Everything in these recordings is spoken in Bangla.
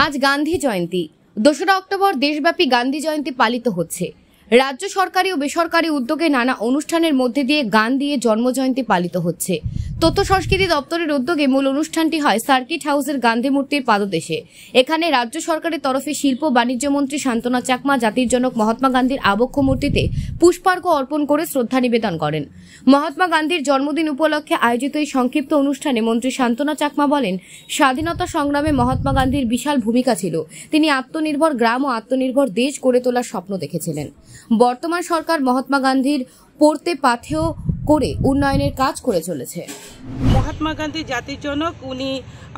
আজ গান্ধী জয়ন্তী। 2রা অক্টোবর দেশব্যাপী গান্ধী জয়ন্তী পালিত হচ্ছে। রাজ্য সরকারি ও বেসরকারি উদ্যোগে নানা অনুষ্ঠানের মধ্যে দিয়ে গান দিয়ে জন্মজয়ন্তী পালিত হচ্ছে। তথ্য সংস্কৃতি দপ্তরের উদ্যোগে মূল অনুষ্ঠানটি হয় সার্কিট হাউসের গান্ধী মূর্তির পাদদেশে। এখানে রাজ্য সরকারের তরফে শিল্প বাণিজ্য মন্ত্রী শান্তনা চাকমা জাতির জনক মহাত্মা গান্ধীর আবক্ষ মূর্তিতে পুষ্পার্ঘ অর্পণ করে শ্রদ্ধা নিবেদন করেন। মহাত্মা গান্ধীর জন্মদিন উপলক্ষে আয়োজিত এই সংক্ষিপ্ত অনুষ্ঠানে মন্ত্রী শান্তনা চাকমা বলেন, স্বাধীনতা সংগ্রামে মহাত্মা গান্ধীর বিশাল ভূমিকা ছিল। তিনি আত্মনির্ভর গ্রাম ও আত্মনির্ভর দেশ গড়ে তোলার স্বপ্ন দেখেছিলেন। বর্তমান সরকার মহাত্মা গান্ধীর পড়তে পাথেয় করে উন্নয়নের কাজ করে চলেছে। মহাত্মা গান্ধী জাতির জনক, উনি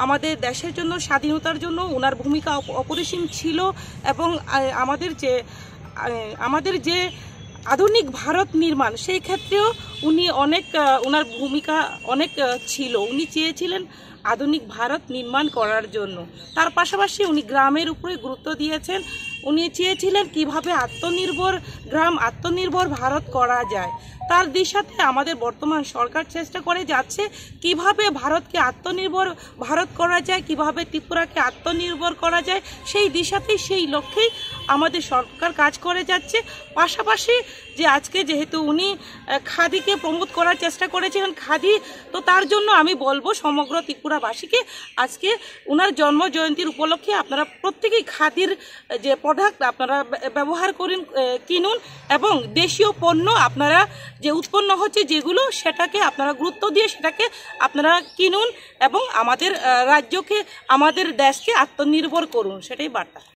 আমাদের দেশের জন্য, স্বাধীনতার জন্য ওনার ভূমিকা অপরিসীম ছিল এবং আমাদের যে আধুনিক ভারত নির্মাণ, সেই ক্ষেত্রেও উনি ওনার ভূমিকা অনেক ছিল। উনি চেয়েছিলেন আধুনিক ভারত নির্মাণ করার জন্য। তার পাশাপাশি উনি গ্রামের উপরে গুরুত্ব দিয়েছেন। উনি চেয়েছিলেন কিভাবে আত্মনির্ভর গ্রাম, আত্মনির্ভর ভারত করা যায়। তার দিশাতে আমাদের বর্তমান সরকার চেষ্টা করে যাচ্ছে কিভাবে ভারতকে আত্মনির্ভর ভারত করা যায়, কিভাবে ত্রিপুরাকে আত্মনির্ভর করা যায়। সেই দিশাতেই, সেই লক্ষ্যেই আমাদের সরকার কাজ করে যাচ্ছে। পাশাপাশি যে আজকে যেহেতু উনি খাদিকে প্রমোট করার চেষ্টা করেছিলেন, খাদি, তো তার জন্য আমি বলবো সমগ্র ত্রিপুরাবাসীকে আজকে ওনার জন্ম জয়ন্তীর উপলক্ষে আপনারা প্রত্যেকেই খাদির যে প্রোডাক্ট আপনারা ব্যবহার করুন, কিনুন এবং দেশীয় পণ্য আপনারা যে উৎপন্ন হচ্ছে যেগুলো, সেটাকে আপনারা গুরুত্ব দিয়ে সেটাকে আপনারা কিনুন এবং আমাদের রাজ্যকে, আমাদের দেশকে আত্মনির্ভর করুন, সেটাই বার্তা।